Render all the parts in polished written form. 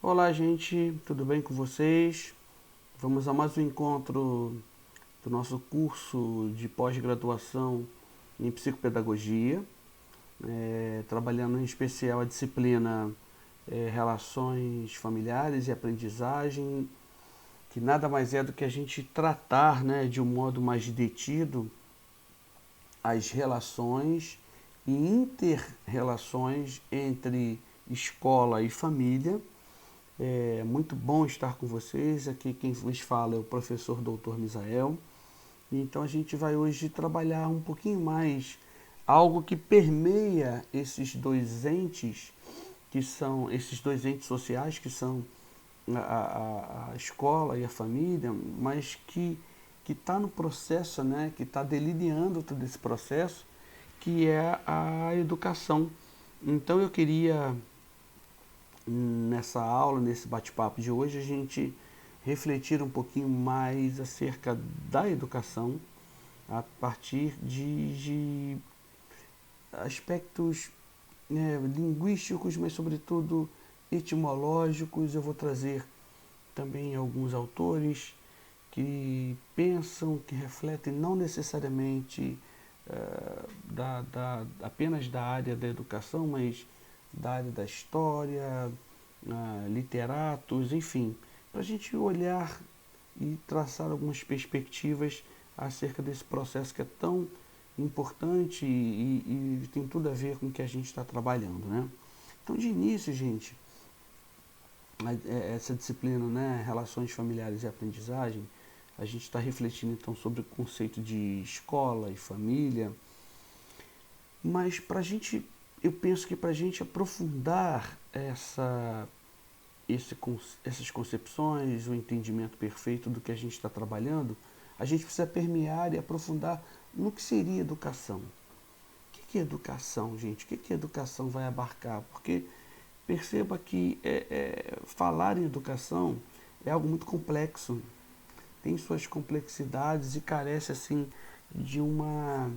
Olá, gente, tudo bem com vocês? Vamos a mais um encontro do nosso curso de pós-graduação em psicopedagogia, trabalhando em especial a disciplina Relações Familiares e Aprendizagem, que nada mais é do que a gente tratar, né, de um modo mais detido as relações e inter-relações entre escola e família. É muito bom estar com vocês. Aqui quem vos fala é o professor Dr. Misael. Então a gente vai hoje trabalhar um pouquinho mais algo que permeia esses dois entes, que são esses dois entes sociais, que são a escola e a família, mas que está no processo, né, que está delineando todo esse processo, que é a educação. Então eu queria nessa aula, nesse bate-papo de hoje, a gente refletir um pouquinho mais acerca da educação a partir de aspectos linguísticos, mas sobretudo etimológicos. Eu vou trazer também alguns autores que pensam, que refletem não necessariamente apenas da área da educação, mas da área da história, literatos, enfim, para a gente olhar e traçar algumas perspectivas acerca desse processo que é tão importante e tem tudo a ver com o que a gente está trabalhando, né? Então, de início, gente, essa disciplina, né, Relações Familiares e Aprendizagem, a gente está refletindo então sobre o conceito de escola e família, mas eu penso que para a gente aprofundar essas concepções, o entendimento perfeito do que a gente está trabalhando, a gente precisa permear e aprofundar no que seria educação. O que é educação, gente? O que a educação vai abarcar? Porque perceba que falar em educação é algo muito complexo, tem suas complexidades e carece assim de uma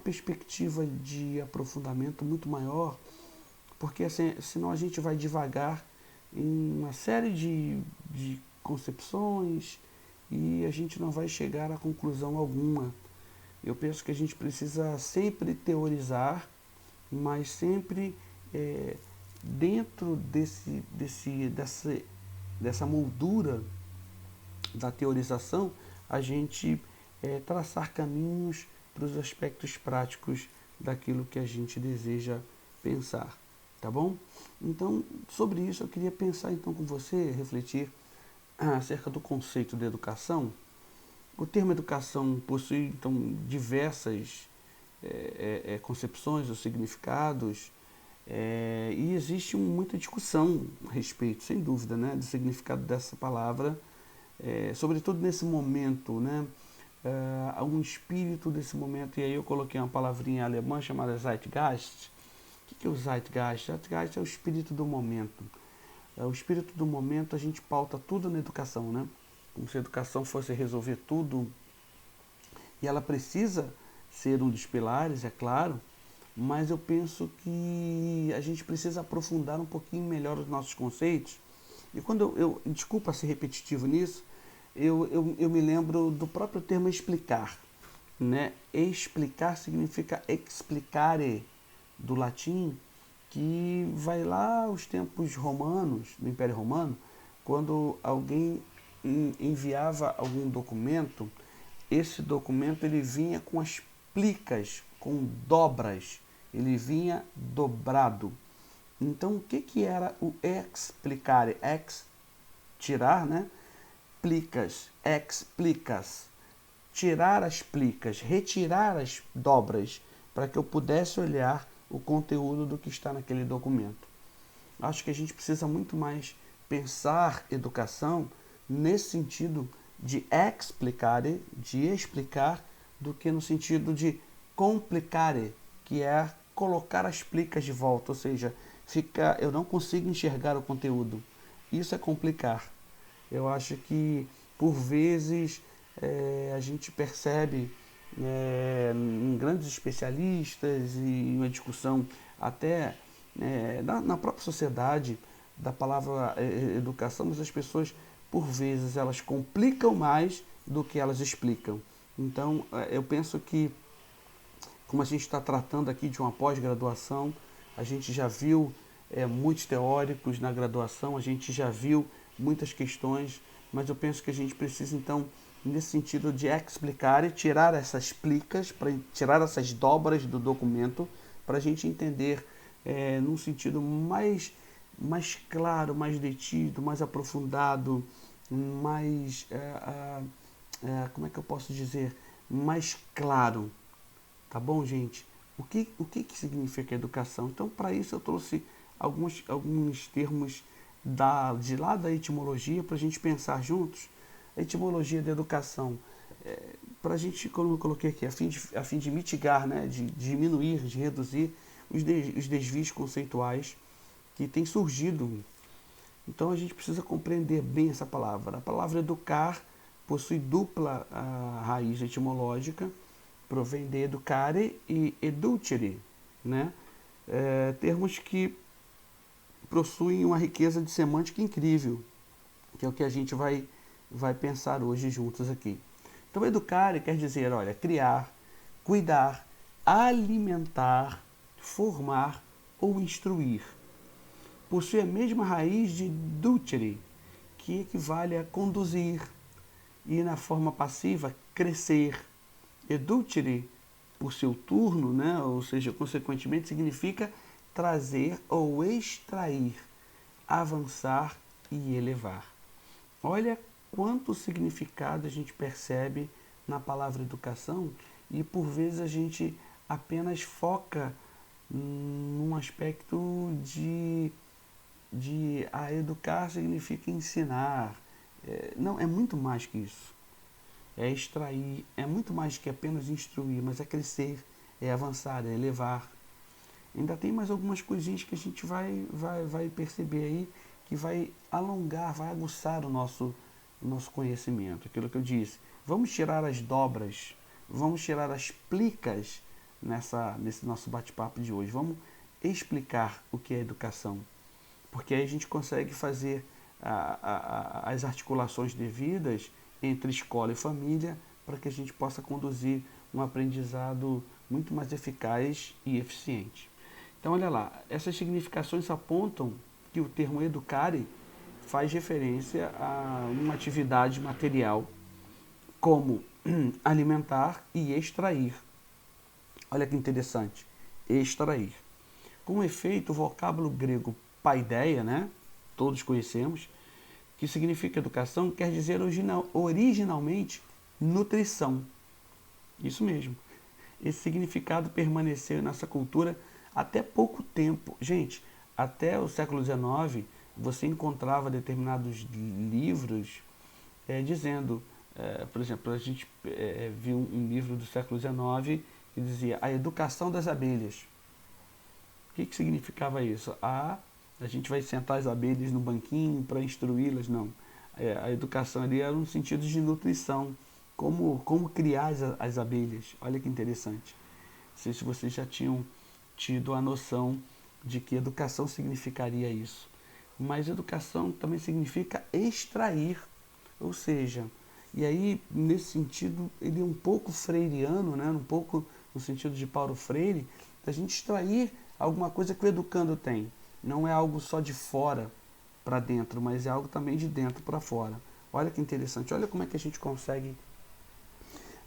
perspectiva de aprofundamento muito maior, porque assim, senão a gente vai devagar em uma série de concepções e a gente não vai chegar a conclusão alguma. Eu penso que a gente precisa sempre teorizar, mas sempre é, dentro dessa moldura da teorização, a gente traçar caminhos para os aspectos práticos daquilo que a gente deseja pensar, tá bom? Então, sobre isso eu queria pensar então com você, refletir acerca do conceito de educação. O termo educação possui então diversas concepções ou significados, e existe muita discussão a respeito, sem dúvida, né, do significado dessa palavra, sobretudo nesse momento, né, há um espírito desse momento, e aí eu coloquei uma palavrinha alemã chamada Zeitgeist. O que é o Zeitgeist? Zeitgeist é o espírito do momento. O espírito do momento, a gente pauta tudo na educação, né? Como se a educação fosse resolver tudo, e ela precisa ser um dos pilares, é claro, mas eu penso que a gente precisa aprofundar um pouquinho melhor os nossos conceitos. E quando desculpa ser repetitivo nisso, eu me lembro do próprio termo explicar, né? Explicar significa explicare, do latim, que vai lá aos tempos romanos, do Império Romano, quando alguém enviava algum documento, esse documento ele vinha com as plicas, com dobras, ele vinha dobrado. Então, o que era o explicare? Ex, tirar, né? Plicas, explicas, tirar as plicas, retirar as dobras, para que eu pudesse olhar o conteúdo do que está naquele documento. Acho que a gente precisa muito mais pensar educação nesse sentido de explicare, de explicar, do que no sentido de complicare, que é colocar as plicas de volta, ou seja, eu não consigo enxergar o conteúdo. Isso é complicar. Eu acho que, por vezes, a gente percebe em grandes especialistas e uma discussão até na própria sociedade, da palavra educação, mas as pessoas, por vezes, elas complicam mais do que elas explicam. Então, eu penso que, como a gente está tratando aqui de uma pós-graduação, a gente já viu muitos teóricos na graduação, a gente já viu muitas questões, mas eu penso que a gente precisa, então, nesse sentido de explicar e tirar essas plicas, para tirar essas dobras do documento, para a gente entender num sentido mais claro, mais detido, mais aprofundado, mais, como é que eu posso dizer, mais claro. Tá bom, gente? O que significa educação? Então, para isso, eu trouxe alguns termos de lá da etimologia para a gente pensar juntos. A etimologia da educação, para a gente, como eu coloquei aqui, a fim de mitigar, né, de diminuir, de reduzir os desvios conceituais que têm surgido. Então, a gente precisa compreender bem essa palavra. A palavra educar possui dupla raiz etimológica, provém de educare e educere, né? Termos que possuem uma riqueza de semântica incrível, que é o que a gente vai pensar hoje juntos aqui. Então, educare quer dizer, olha, criar, cuidar, alimentar, formar ou instruir. Possui a mesma raiz de ducere, que equivale a conduzir, e na forma passiva, crescer. Educere, por seu turno, né, ou seja, consequentemente, significa trazer ou extrair, avançar e elevar. Olha quanto significado a gente percebe na palavra educação e por vezes a gente apenas foca num aspecto de educar significa ensinar. Não, é muito mais que isso. É extrair, é muito mais que apenas instruir, mas é crescer, é avançar, é elevar. Ainda tem mais algumas coisinhas que a gente vai perceber aí, que vai alongar, vai aguçar o nosso conhecimento. Aquilo que eu disse. Vamos tirar as dobras, vamos tirar as plicas nesse nosso bate-papo de hoje. Vamos explicar o que é educação. Porque aí a gente consegue fazer as articulações devidas entre escola e família para que a gente possa conduzir um aprendizado muito mais eficaz e eficiente. Então, olha lá, essas significações apontam que o termo educare faz referência a uma atividade material como alimentar e extrair. Olha que interessante, extrair. Com efeito, o vocábulo grego paideia, né, todos conhecemos, que significa educação, quer dizer originalmente nutrição. Isso mesmo. Esse significado permaneceu em nossa cultura até pouco tempo. Gente, até o século XIX, você encontrava determinados livros dizendo, por exemplo, a gente viu um livro do século XIX que dizia A Educação das Abelhas. O que significava isso? A gente vai sentar as abelhas no banquinho para instruí-las? Não. A educação ali era um sentido de nutrição. Como criar as abelhas. Olha que interessante. Não sei se vocês já tinham tido a noção de que educação significaria isso. Mas educação também significa extrair. Ou seja, e aí, nesse sentido, ele é um pouco freiriano, né? Um pouco no sentido de Paulo Freire, da gente extrair alguma coisa que o educando tem. Não é algo só de fora para dentro, mas é algo também de dentro para fora. Olha que interessante, olha como é que a gente consegue,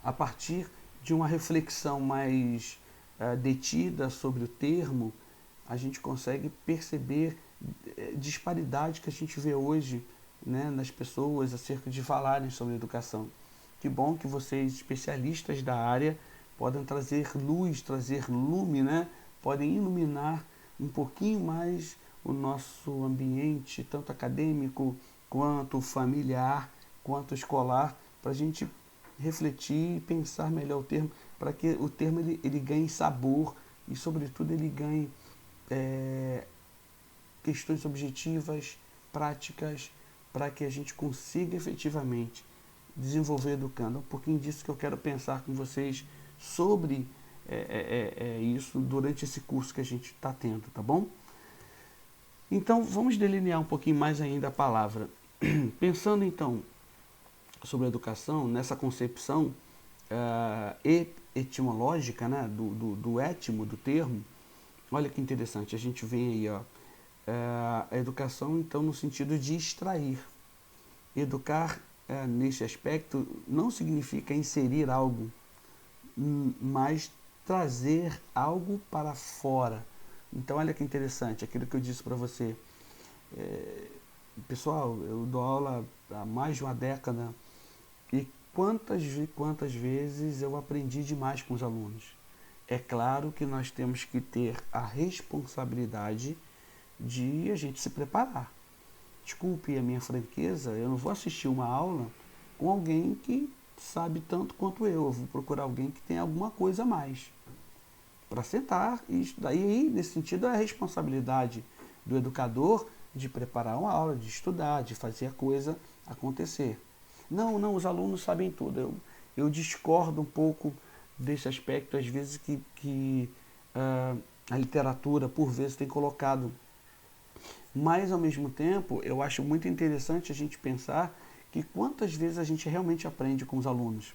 a partir de uma reflexão mais detida sobre o termo, a gente consegue perceber disparidade que a gente vê hoje, né, nas pessoas acerca de falarem sobre educação. Que bom que vocês, especialistas da área, podem trazer luz, trazer lume, né? Podem iluminar um pouquinho mais o nosso ambiente, tanto acadêmico, quanto familiar, quanto escolar, para a gente refletir e pensar melhor o termo, para que o termo ele ganhe sabor e, sobretudo, ele ganhe questões objetivas, práticas, para que a gente consiga efetivamente desenvolver educando. É um pouquinho disso que eu quero pensar com vocês sobre isso durante esse curso que a gente está tendo, tá bom? Então, vamos delinear um pouquinho mais ainda a palavra. Pensando, então, sobre a educação, nessa concepção etimológica, né, do étimo, do termo, olha que interessante, a gente vem aí, ó, a educação, então, no sentido de extrair. Educar, nesse aspecto, não significa inserir algo, mas trazer algo para fora. Então, olha que interessante, aquilo que eu disse para você. Pessoal, eu dou aula há mais de uma década e quantas vezes eu aprendi demais com os alunos. É claro que nós temos que ter a responsabilidade de a gente se preparar. Desculpe a minha franqueza, eu não vou assistir uma aula com alguém que sabe tanto quanto eu. Eu vou procurar alguém que tem alguma coisa a mais para sentar e estudar. E aí, nesse sentido, é a responsabilidade do educador de preparar uma aula, de estudar, de fazer a coisa acontecer. Não, não, os alunos sabem tudo. Eu discordo um pouco desse aspecto, às vezes, que a literatura, por vezes, tem colocado. Mas, ao mesmo tempo, eu acho muito interessante a gente pensar que quantas vezes a gente realmente aprende com os alunos.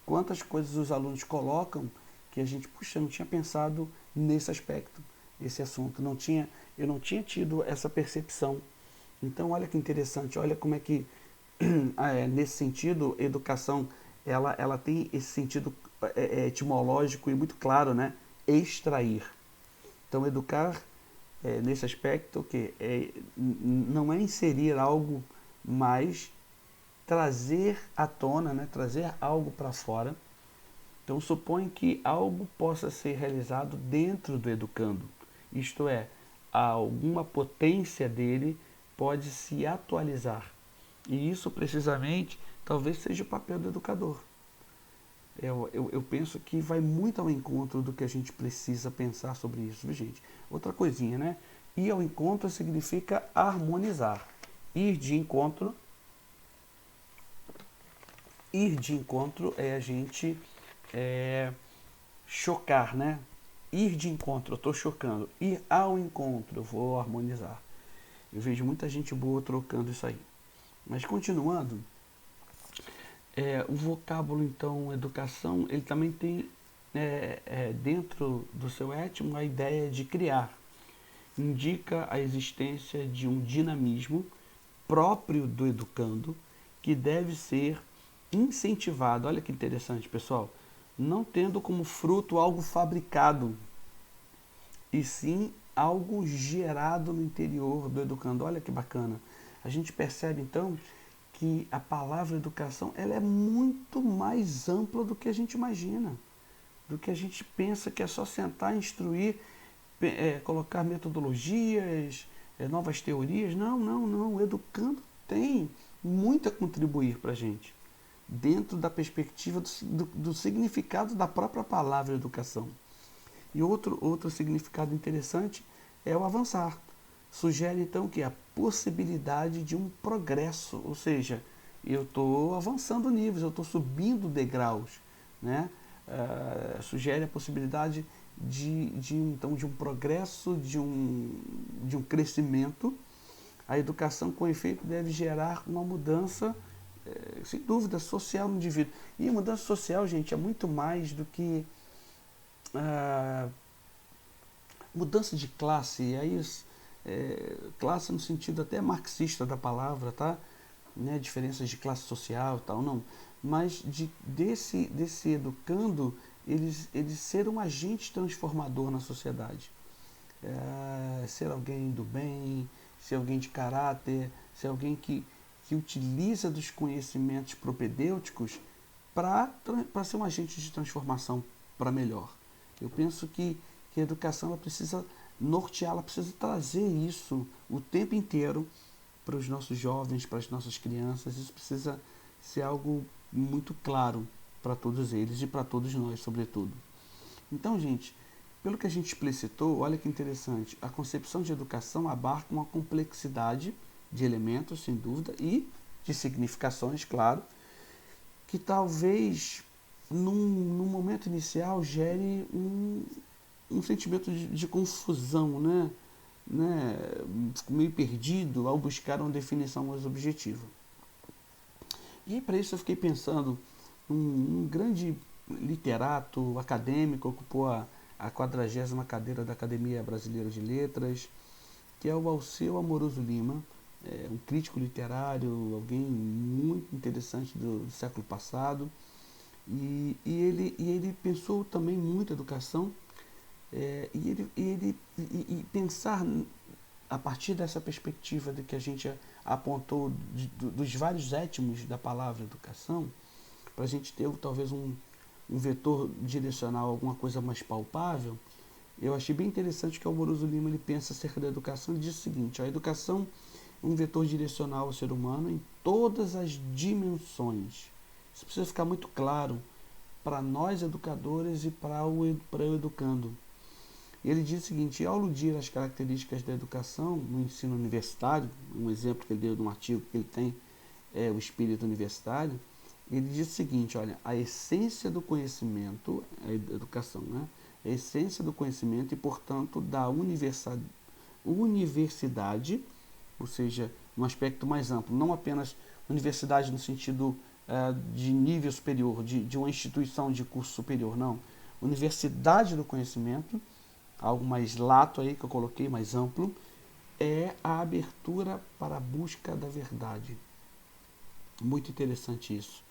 Quantas coisas os alunos colocam que a gente, puxa, não tinha pensado nesse aspecto, esse assunto. Eu não tinha tido essa percepção. Então, olha que interessante, olha como é que, nesse sentido, educação, ela tem esse sentido etimológico e muito claro, né? Extrair. Então, educar, nesse aspecto, que não é inserir algo, mas trazer à tona, né? Trazer algo para fora. Então, supõe que algo possa ser realizado dentro do educando, isto é, alguma potência dele pode se atualizar. E isso, precisamente, talvez seja o papel do educador. Eu penso que vai muito ao encontro do que a gente precisa pensar sobre isso, viu, gente? Outra coisinha, né? Ir ao encontro significa harmonizar. Ir de encontro, ir de encontro é a gente chocar, né? Ir de encontro, eu estou chocando. Ir ao encontro, eu vou harmonizar. Eu vejo muita gente boa trocando isso aí. Mas continuando, o vocábulo, então, educação, ele também tem dentro do seu étimo a ideia de criar. Indica a existência de um dinamismo próprio do educando que deve ser incentivado. Olha que interessante, pessoal. Não tendo como fruto algo fabricado, e sim algo gerado no interior do educando. Olha que bacana. A gente percebe então que a palavra educação ela é muito mais ampla do que a gente imagina, do que a gente pensa que é só sentar, instruir, colocar metodologias, novas teorias. Não, não, não. O educando tem muito a contribuir para a gente, dentro da perspectiva do significado da própria palavra educação. E outro significado interessante é o avançar. Sugere então que a possibilidade de um progresso, ou seja, eu estou avançando níveis, eu estou subindo degraus, né? Sugere a possibilidade então, de um progresso, de um crescimento. A educação, com efeito, deve gerar uma mudança, sem dúvida, social no indivíduo. E a mudança social, gente, é muito mais do que mudança de classe. E aí, classe no sentido até marxista da palavra, tá? Né? Diferenças de classe social e tal, não. Mas desse educando, eles ser um agente transformador na sociedade. Ser alguém do bem, ser alguém de caráter, ser alguém que utiliza dos conhecimentos propedêuticos para ser um agente de transformação para melhor. Eu penso que a educação ela precisa nortear, ela precisa trazer isso o tempo inteiro para os nossos jovens, para as nossas crianças. Isso precisa ser algo muito claro para todos eles e para todos nós, sobretudo. Então, gente, pelo que a gente explicitou, olha que interessante, a concepção de educação abarca uma complexidade de elementos, sem dúvida, e de significações, claro, que talvez num momento inicial gere um sentimento de confusão, né? né, fico meio perdido ao buscar uma definição mais objetiva. E para isso eu fiquei pensando, um grande literato acadêmico, ocupou a 40ª cadeira da Academia Brasileira de Letras, que é o Alceu Amoroso Lima, um crítico literário, alguém muito interessante do século passado, e ele pensou também muito a educação, e pensar a partir dessa perspectiva de que a gente apontou dos vários étimos da palavra educação, para a gente ter talvez um vetor direcional, alguma coisa mais palpável. Eu achei bem interessante que o Amoroso Lima ele pensa acerca da educação e diz o seguinte: a educação é um vetor direcional ao ser humano em todas as dimensões. Isso precisa ficar muito claro para nós educadores e para o educando. Ele diz o seguinte: ao aludir às características da educação no ensino universitário, um exemplo que ele deu de um artigo que ele tem, o espírito universitário, ele diz o seguinte: olha, a essência do conhecimento, a educação, né? A essência do conhecimento e, portanto, da universidade, ou seja, um aspecto mais amplo, não apenas universidade no sentido de nível superior, de uma instituição de curso superior, não. Universidade do conhecimento, algo mais lato aí que eu coloquei, mais amplo, é a abertura para a busca da verdade. Muito interessante isso.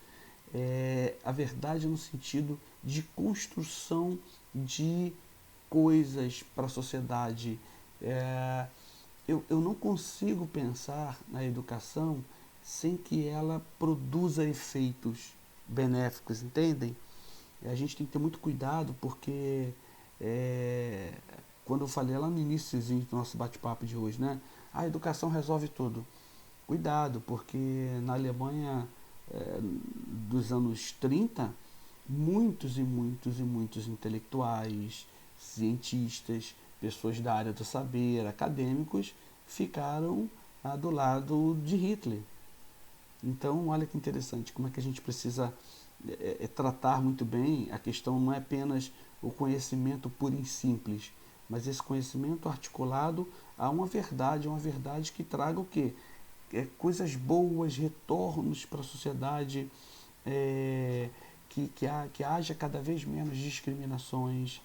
A verdade no sentido de construção de coisas para a sociedade. Eu não consigo pensar na educação sem que ela produza efeitos benéficos, entendem? A gente tem que ter muito cuidado porque quando eu falei lá no início do nosso bate-papo de hoje, né? A educação resolve tudo. Cuidado, porque na Alemanha dos anos 30, muitos e muitos e muitos intelectuais, cientistas, pessoas da área do saber, acadêmicos, ficaram do lado de Hitler. Então, olha que interessante, como é que a gente precisa tratar muito bem. A questão não é apenas o conhecimento puro e simples, mas esse conhecimento articulado a uma verdade que traga o quê? Coisas boas, retornos para a sociedade, que haja cada vez menos discriminações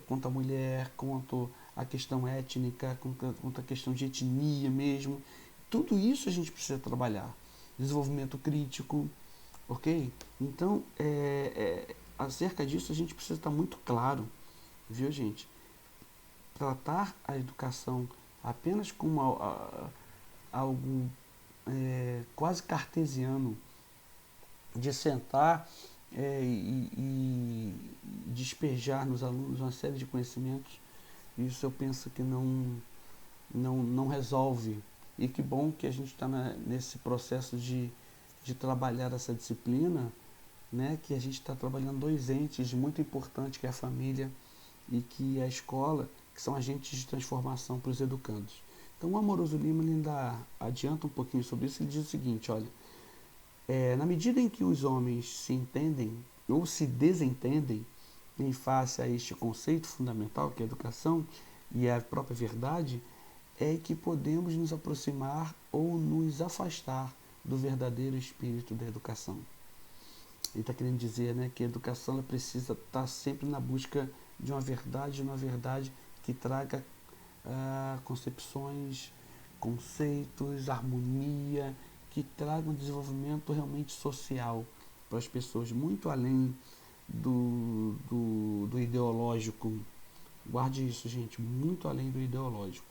quanto à mulher, quanto à questão étnica, quanto à questão de etnia mesmo. Tudo isso a gente precisa trabalhar. Desenvolvimento crítico, ok? Então, acerca disso a gente precisa estar muito claro, viu, gente? Tratar a educação apenas como algo quase cartesiano, de sentar e despejar nos alunos uma série de conhecimentos, isso eu penso que não resolve. E que bom que a gente está nesse processo de trabalhar essa disciplina, né, que a gente está trabalhando dois entes muito importantes, que é a família e que é a escola, que são agentes de transformação para os educandos. Então o Amoroso Lima ele ainda adianta um pouquinho sobre isso. Ele diz o seguinte: olha, na medida em que os homens se entendem ou se desentendem em face a este conceito fundamental que é a educação e a própria verdade, é que podemos nos aproximar ou nos afastar do verdadeiro espírito da educação. Ele está querendo dizer, né, que a educação ela precisa estar sempre na busca de uma verdade que traga concepções, conceitos, harmonia, que tragam um desenvolvimento realmente social para as pessoas, muito além do ideológico. Guarde isso, gente, muito além do ideológico.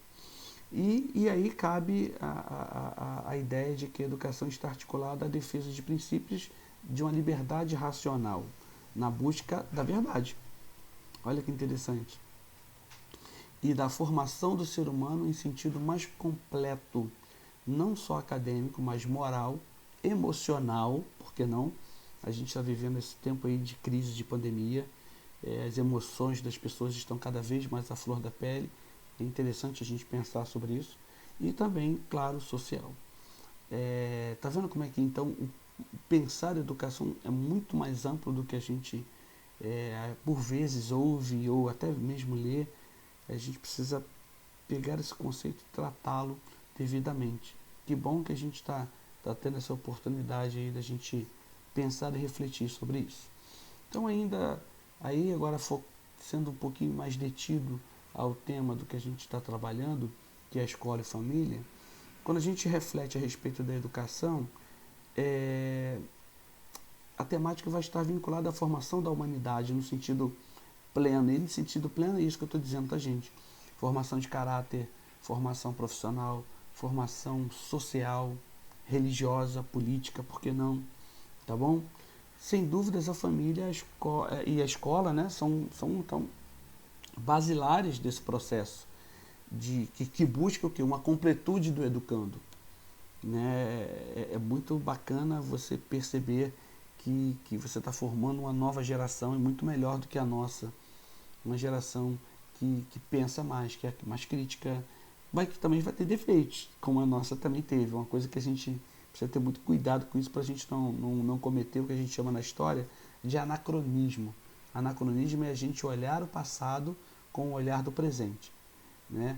E aí cabe a ideia de que a educação está articulada à defesa de princípios de uma liberdade racional, na busca da verdade. Olha que interessante. E da formação do ser humano em sentido mais completo, não só acadêmico, mas moral, emocional, por que não? A gente está vivendo esse tempo aí de crise, de pandemia, as emoções das pessoas estão cada vez mais à flor da pele, é interessante a gente pensar sobre isso, e também, claro, social. Tá vendo como é que então pensar a educação é muito mais amplo do que a gente por vezes ouve ou até mesmo lê. A gente precisa pegar esse conceito e tratá-lo devidamente. Que bom que a gente está tendo essa oportunidade aí da gente pensar e refletir sobre isso. Então ainda, aí agora sendo um pouquinho mais detido ao tema do que a gente está trabalhando, que é a escola e família, quando a gente reflete a respeito da educação, a temática vai estar vinculada à formação da humanidade no sentido pleno. E no sentido pleno é isso que eu estou dizendo, tá, gente? Formação de caráter, formação profissional, formação social, religiosa, política, por que não? Tá bom? Sem dúvidas, a família e a escola, né, são então, basilares desse processo que busca o quê? Uma completude do educando. Né? É muito bacana você perceber que você está formando uma nova geração, e muito melhor do que a nossa. Uma geração que pensa mais, que é mais crítica, mas que também vai ter defeitos, como a nossa também teve. Uma coisa que a gente precisa ter muito cuidado com isso para a gente não cometer o que a gente chama na história de anacronismo. Anacronismo é a gente olhar o passado com o olhar do presente. Né?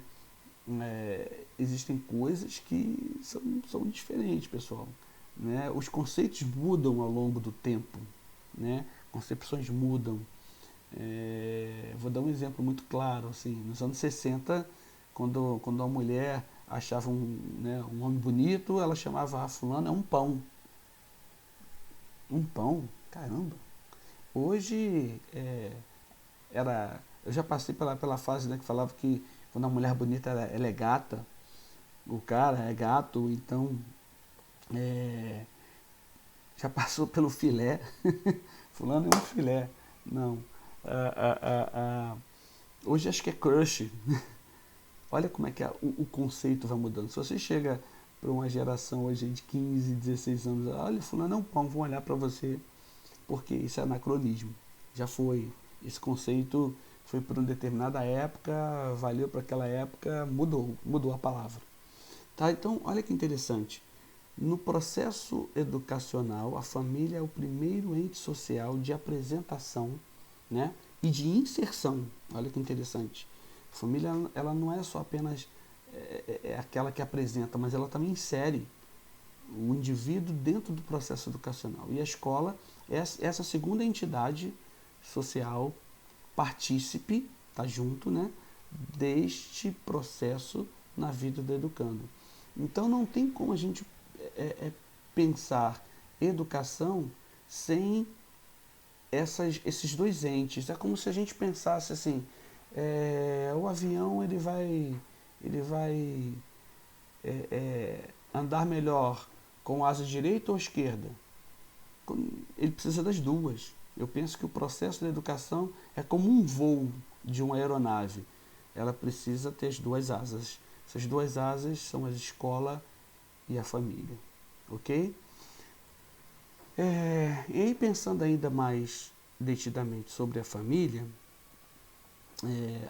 Existem coisas que são diferentes, pessoal. Né? Os conceitos mudam ao longo do tempo. Né? Concepções mudam. Vou dar um exemplo muito claro. Assim, nos anos 60, quando uma mulher achava um homem bonito, ela chamava fulano, é um pão. Um pão? Caramba! Hoje, eu já passei pela fase, né, que falava que quando a mulher bonita ela é gata, o cara é gato, então já passou pelo filé. Fulano é um filé. Não. Hoje acho que é crush. Olha como é que o conceito vai mudando. Se você chega para uma geração hoje de 15, 16 anos, olha, fulano é um pão, vão olhar para você, porque isso é anacronismo. Já foi. Esse conceito foi por uma determinada época, valeu para aquela época, mudou a palavra. Tá? Então, olha que interessante. No processo educacional, a família é o primeiro ente social de apresentação, né, e de inserção. Olha que interessante. A família ela não é só apenas aquela que apresenta, mas ela também insere o indivíduo dentro do processo educacional. E a escola é essa segunda entidade social partícipe, tá junto, né, deste processo na vida do educando. Então não tem como a gente pensar educação sem esses dois entes. É como se a gente pensasse assim, o avião ele vai andar melhor com a asa direita ou esquerda? Ele precisa das duas. Eu penso que o processo da educação é como um voo de uma aeronave. Ela precisa ter as duas asas. Essas duas asas são a escola e a família. Ok? E aí, pensando ainda mais detidamente sobre a família,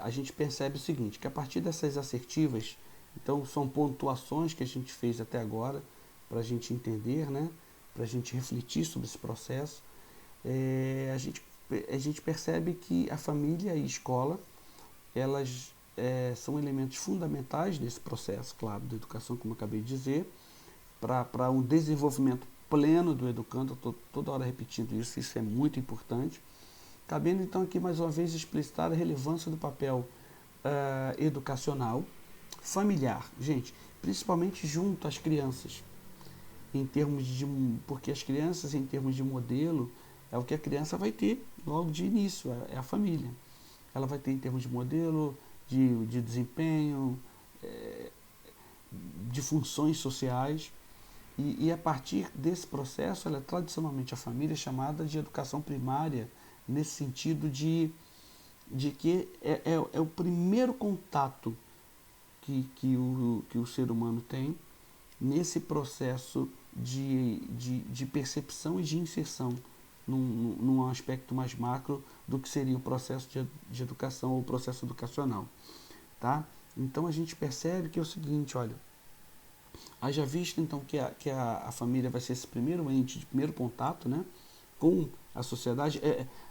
a gente percebe o seguinte, que a partir dessas assertivas, então são pontuações que a gente fez até agora, para a gente entender, né, para a gente refletir sobre esse processo, a gente percebe que a família e a escola, elas são elementos fundamentais desse processo, claro, da educação, como eu acabei de dizer, para um desenvolvimento pleno do educando. Eu estou toda hora repetindo isso, isso é muito importante. Cabendo então aqui mais uma vez explicitar a relevância do papel educacional, familiar, gente, principalmente junto às crianças, em termos porque as crianças, em termos de modelo, é o que a criança vai ter logo de início, é a família. Ela vai ter em termos de modelo, de desempenho, de funções sociais, e a partir desse processo, ela é tradicionalmente a família chamada de educação primária, nesse sentido de que é o primeiro contato que o ser humano tem nesse processo de percepção e de inserção num aspecto mais macro do que seria o processo de educação ou o processo educacional. Tá? Então a gente percebe que é o seguinte, olha, haja visto então que a família vai ser esse primeiro ente de primeiro contato, né, com a sociedade.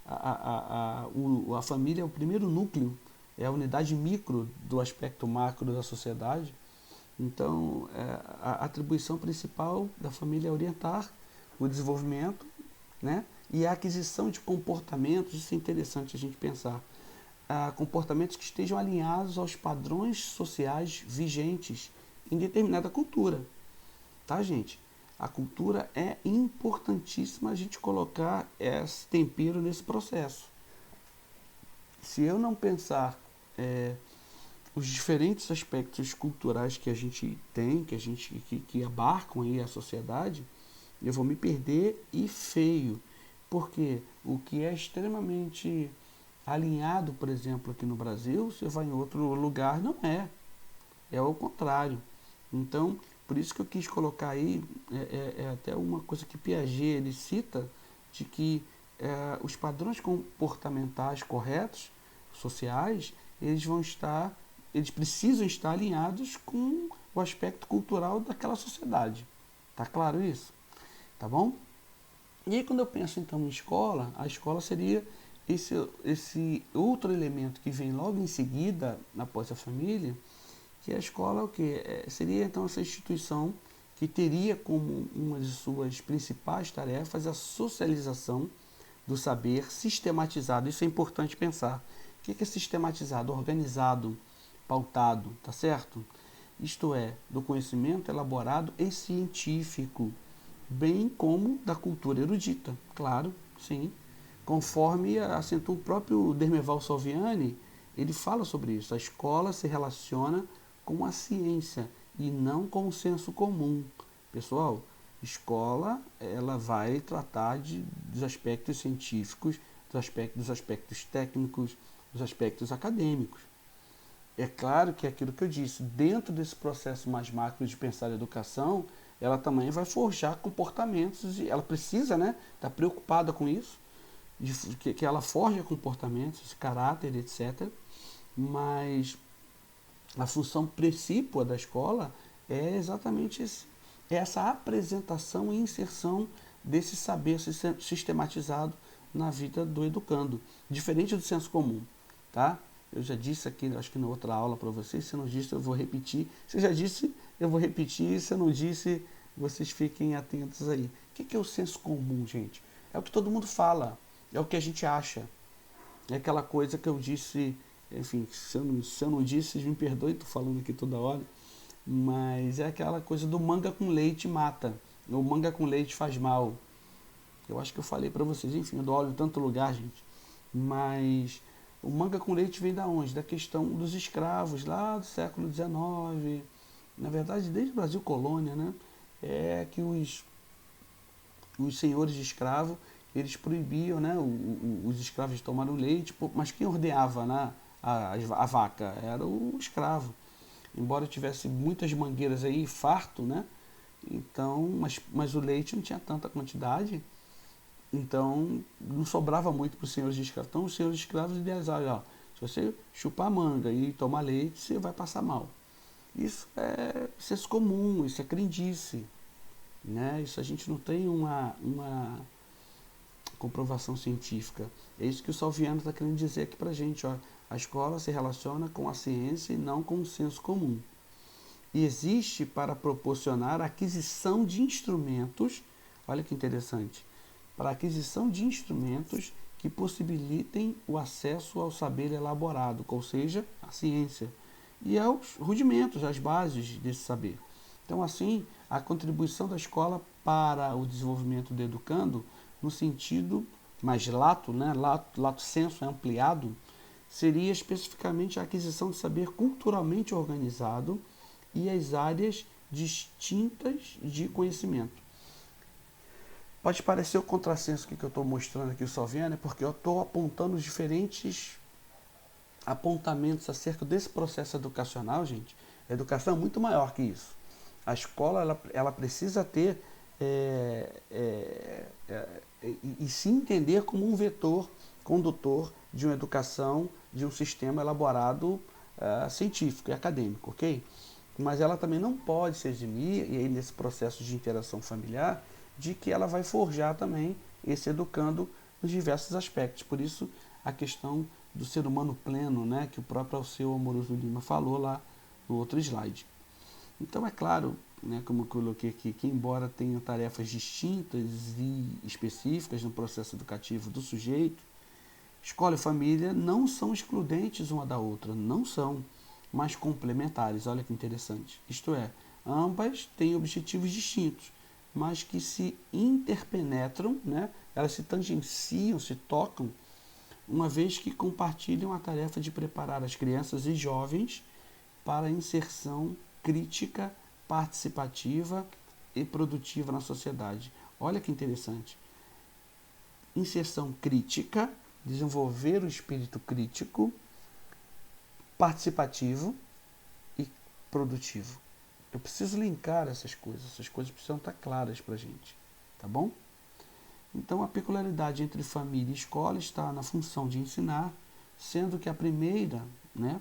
A família é o primeiro núcleo é a unidade micro do aspecto macro da sociedade. Então, a atribuição principal da família é orientar o desenvolvimento, né? E a aquisição de comportamentos, isso é interessante a gente pensar, comportamentos que estejam alinhados aos padrões sociais vigentes em determinada cultura. Tá, gente? A cultura é importantíssima a gente colocar esse tempero nesse processo. Se eu não pensar os diferentes aspectos culturais que a gente tem, que abarcam aí a sociedade, eu vou me perder e feio. Porque o que é extremamente alinhado, por exemplo, aqui no Brasil, você vai em outro lugar, não é. É o contrário. Então, por isso que eu quis colocar aí, até uma coisa que Piaget ele cita, de que os padrões comportamentais corretos, sociais, eles precisam estar alinhados com o aspecto cultural daquela sociedade. Tá claro isso? Tá bom? E aí quando eu penso então em escola, a escola seria esse outro elemento que vem logo em seguida, após a família, que a escola o quê? Seria então essa instituição que teria como uma de suas principais tarefas a socialização do saber sistematizado. Isso é importante pensar. O que é sistematizado? Organizado, pautado, tá certo? Isto é, do conhecimento elaborado e científico, bem como da cultura erudita, claro, sim. Conforme acentua o próprio Dermeval Salviani, ele fala sobre isso. A escola se relaciona com a ciência e não com o senso comum. Pessoal, escola ela vai tratar dos aspectos científicos, dos aspectos técnicos, dos aspectos acadêmicos. É claro que é aquilo que eu disse, dentro desse processo mais macro de pensar a educação, ela também vai forjar comportamentos e ela precisa, né, estar preocupada com isso, que ela forja comportamentos, caráter, etc. Mas a função principal da escola é exatamente essa apresentação e inserção desse saber sistematizado na vida do educando, diferente do senso comum, tá? Eu já disse aqui, acho que na outra aula para vocês, se eu não disse, eu vou repetir. Se eu já disse, eu vou repetir. Se eu não disse, vocês fiquem atentos aí. O que é o senso comum, gente? É o que todo mundo fala, é o que a gente acha. É aquela coisa que eu disse, enfim, se eu não disse, vocês me perdoem, estou falando aqui toda hora, mas é aquela coisa do manga com leite mata, ou manga com leite faz mal. Eu acho que eu falei para vocês, enfim, eu dou aula em tanto lugar, gente, mas o manga com leite vem da onde? Da questão dos escravos, lá do século XIX, na verdade desde o Brasil colônia, né? É que os senhores de escravo, eles proibiam, né, os escravos de tomar o leite, mas quem ordenhava, né, a vaca? Era o escravo. Embora tivesse muitas mangueiras aí, farto, né? Então, mas o leite não tinha tanta quantidade, então não sobrava muito para os senhores de escravos. Então os senhores de escravos idealizavam, ó, se você chupar manga e tomar leite, você vai passar mal. Isso é senso comum, isso é crendice, né? Isso a gente não tem uma comprovação científica. É isso que o Salviano está querendo dizer aqui para a gente, ó. A escola se relaciona com a ciência e não com o senso comum. E existe para proporcionar a aquisição de instrumentos, olha que interessante, para a aquisição de instrumentos que possibilitem o acesso ao saber elaborado, ou seja, a ciência, e aos rudimentos, às bases desse saber. Então, assim, a contribuição da escola para o desenvolvimento do educando, no sentido mais lato, né, lato sensu ampliado, seria especificamente a aquisição de saber culturalmente organizado e as áreas distintas de conhecimento. Pode parecer o contrassenso que eu estou mostrando aqui, o Salviano, porque eu estou apontando os diferentes apontamentos acerca desse processo educacional, gente. A educação é muito maior que isso. A escola ela precisa ter e se entender como um vetor condutor de uma educação, de um sistema elaborado científico e acadêmico, ok? Mas ela também não pode se eximir, e aí nesse processo de interação familiar, de que ela vai forjar também esse educando nos diversos aspectos. Por isso, a questão do ser humano pleno, né, que o próprio Alceu Amoroso Lima falou lá no outro slide. Então, é claro, né, como eu coloquei aqui, que embora tenham tarefas distintas e específicas no processo educativo do sujeito, escola e família não são excludentes uma da outra, não são, mas complementares. Olha que interessante. Isto é, ambas têm objetivos distintos, mas que se interpenetram, né? Elas se tangenciam, se tocam, uma vez que compartilham a tarefa de preparar as crianças e jovens para a inserção crítica, participativa e produtiva na sociedade. Olha que interessante. Inserção crítica, desenvolver o espírito crítico, participativo e produtivo. Eu preciso linkar essas coisas precisam estar claras para a gente, tá bom? Então, a peculiaridade entre família e escola está na função de ensinar, sendo que a primeira, né,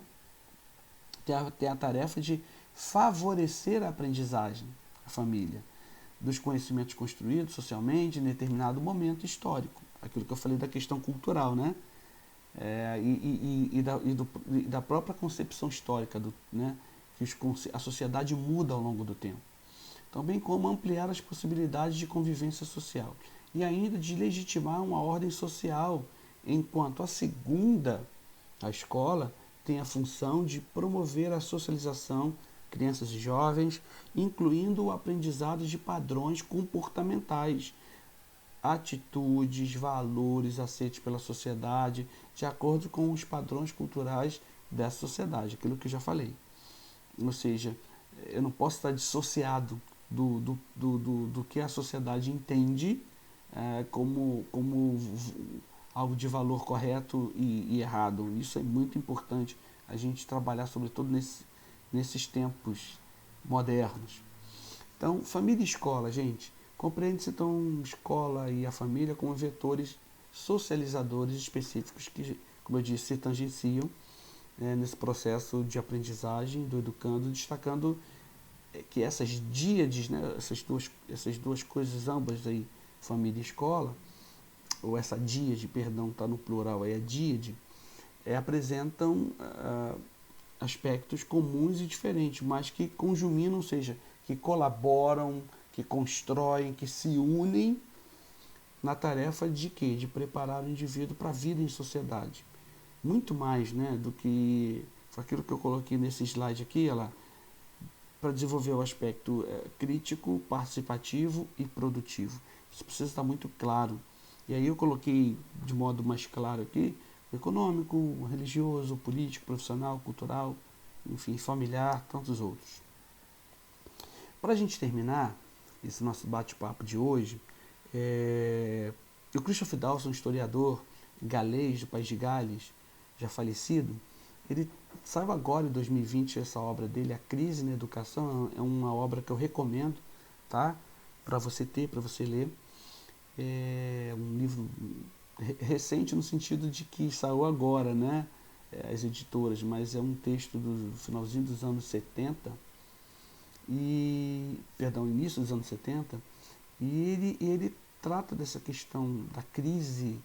tem a tarefa de favorecer a aprendizagem, a família, dos conhecimentos construídos socialmente em determinado momento histórico. Aquilo que eu falei da questão cultural, né? E da própria concepção histórica, né? Que a sociedade muda ao longo do tempo. Então, bem como ampliar as possibilidades de convivência social. E ainda de legitimar uma ordem social, enquanto a segunda, a escola, tem a função de promover a socialização, crianças e jovens, incluindo o aprendizado de padrões comportamentais, atitudes, valores aceitos pela sociedade, de acordo com os padrões culturais dessa sociedade, aquilo que eu já falei. Ou seja, eu não posso estar dissociado do que a sociedade entende como algo de valor correto e errado. Isso é muito importante a gente trabalhar, sobretudo nesses tempos modernos. Então, família e escola, gente, compreende-se então escola e a família como vetores socializadores específicos que, como eu disse, se tangenciam nesse processo de aprendizagem do educando, destacando que essas díades, né, essas duas coisas ambas aí, família e escola, ou essa díade, perdão, está no plural, é a díade, apresentam aspectos comuns e diferentes, mas que conjuminam, ou seja, que colaboram, que constroem, que se unem na tarefa de quê? De preparar o indivíduo para a vida em sociedade. Muito mais, né, do que aquilo que eu coloquei nesse slide aqui, para desenvolver o aspecto crítico, participativo e produtivo. Isso precisa estar muito claro. E aí eu coloquei de modo mais claro aqui, econômico, religioso, político, profissional, cultural, enfim, familiar, tantos outros. Para a gente terminar esse nosso bate-papo de hoje, o Christoph Dawson, historiador galês do País de Gales, já falecido, ele saiu agora em 2020 essa obra dele, A Crise na Educação, é uma obra que eu recomendo, tá? Para você ter, para você ler. É um livro recente no sentido de que saiu agora, né? As editoras, mas é um texto do finalzinho dos anos 70, início dos anos 70, e ele trata dessa questão da crise,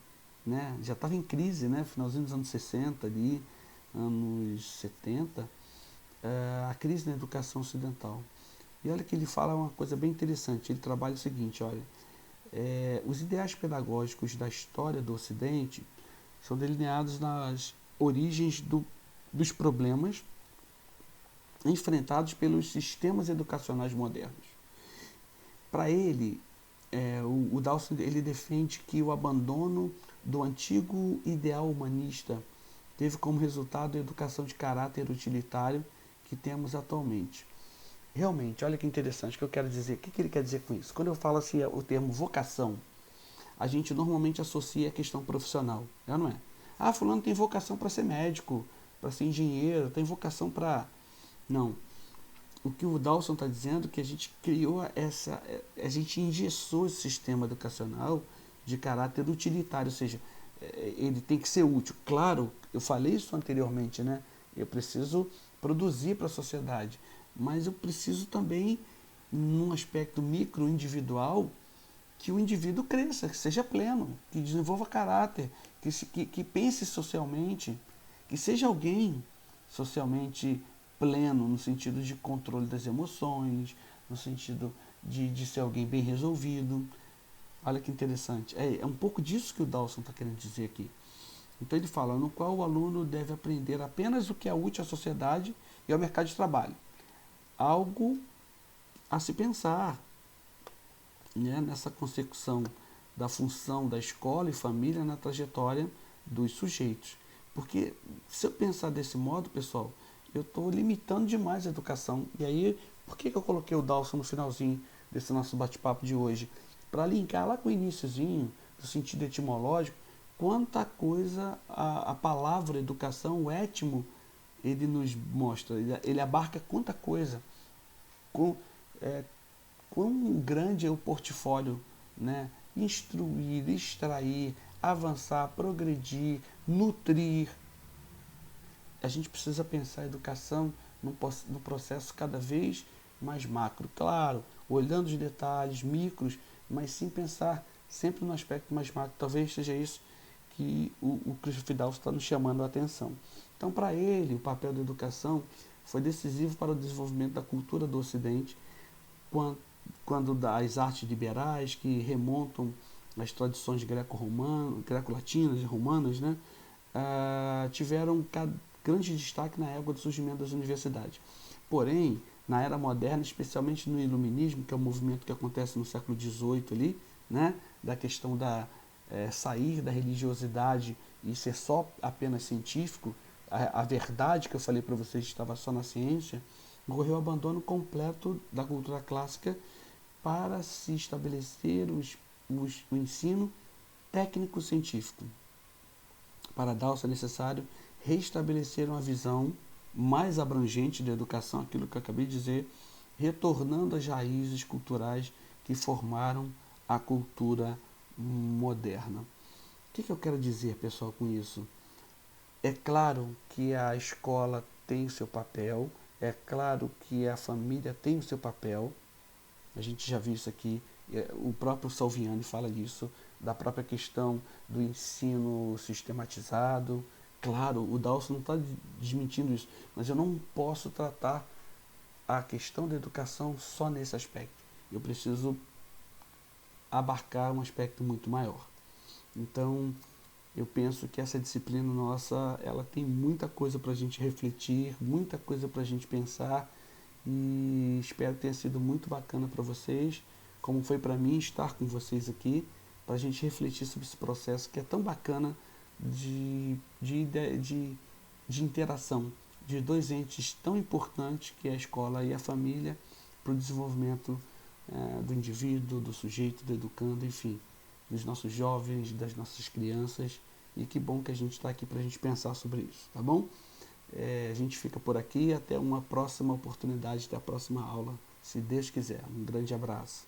né? Já estava em crise, né? Finalzinho dos anos 60, ali, anos 70, a crise na educação ocidental. E olha que ele fala uma coisa bem interessante, ele trabalha o seguinte, olha, os ideais pedagógicos da história do Ocidente são delineados nas origens dos problemas enfrentados pelos sistemas educacionais modernos. Para ele, o Dawson ele defende que o abandono do antigo ideal humanista teve como resultado a educação de caráter utilitário que temos atualmente. Realmente, olha que interessante o que eu quero dizer. O que ele quer dizer com isso? Quando eu falo assim, o termo vocação, a gente normalmente associa a questão profissional, não é? Ah, fulano tem vocação para ser médico, para ser engenheiro, tem vocação para... Não. O que o Dawson está dizendo é que a gente criou a gente engessou esse sistema educacional de caráter utilitário, ou seja, ele tem que ser útil. Claro, eu falei isso anteriormente, né? Eu preciso produzir para a sociedade, mas eu preciso também, num aspecto micro-individual, que o indivíduo cresça, que seja pleno, que desenvolva caráter, que pense socialmente, que seja alguém socialmente pleno, no sentido de controle das emoções, no sentido de ser alguém bem resolvido. Olha que interessante. É um pouco disso que o Dawson está querendo dizer aqui. Então ele fala, no qual o aluno deve aprender apenas o que é útil à sociedade e ao mercado de trabalho. Algo a se pensar, né, nessa consecução da função da escola e família na trajetória dos sujeitos. Porque se eu pensar desse modo, pessoal, eu estou limitando demais a educação. E aí, por que eu coloquei o Dawson no finalzinho desse nosso bate-papo de hoje? Para linkar lá com o iniciozinho, do sentido etimológico, quanta coisa a palavra educação, o etimo, ele nos mostra. Ele abarca quanta coisa. Com, quão grande é o portfólio, né? Instruir, extrair, avançar, progredir, nutrir. A gente precisa pensar a educação no processo cada vez mais macro. Claro, olhando os detalhes micros, mas sim pensar sempre no aspecto mais macro. Talvez seja isso que o Christopher Dawson está nos chamando a atenção. Então, para ele, o papel da educação foi decisivo para o desenvolvimento da cultura do Ocidente, quando das artes liberais, que remontam às tradições greco-latinas e romanas, né, tiveram grande destaque na época do surgimento das universidades. Porém, na era moderna, especialmente no iluminismo, que é um movimento que acontece no século XVIII ali, né, da questão da sair da religiosidade e ser só apenas científico, a verdade que eu falei para vocês estava só na ciência, ocorreu o abandono completo da cultura clássica para se estabelecer o ensino técnico-científico. Para Dawson é necessário restabelecer uma visão mais abrangente da educação, aquilo que eu acabei de dizer, retornando às raízes culturais que formaram a cultura moderna. O que eu quero dizer, pessoal, com isso? É claro que a escola tem o seu papel, é claro que a família tem o seu papel, a gente já viu isso aqui, o próprio Salviani fala disso, da própria questão do ensino sistematizado. Claro, o Dawson não está desmentindo isso, mas eu não posso tratar a questão da educação só nesse aspecto. Eu preciso abarcar um aspecto muito maior. Então, eu penso que essa disciplina nossa, ela tem muita coisa para a gente refletir, muita coisa para a gente pensar, e espero que tenha sido muito bacana para vocês, como foi para mim estar com vocês aqui, para a gente refletir sobre esse processo que é tão bacana de interação de dois entes tão importantes, que é a escola e a família, para o desenvolvimento do indivíduo, do sujeito, do educando, enfim, dos nossos jovens, das nossas crianças. E que bom que a gente está aqui para a gente pensar sobre isso, tá bom? A gente fica por aqui, até uma próxima oportunidade, até a próxima aula, se Deus quiser. Um grande abraço.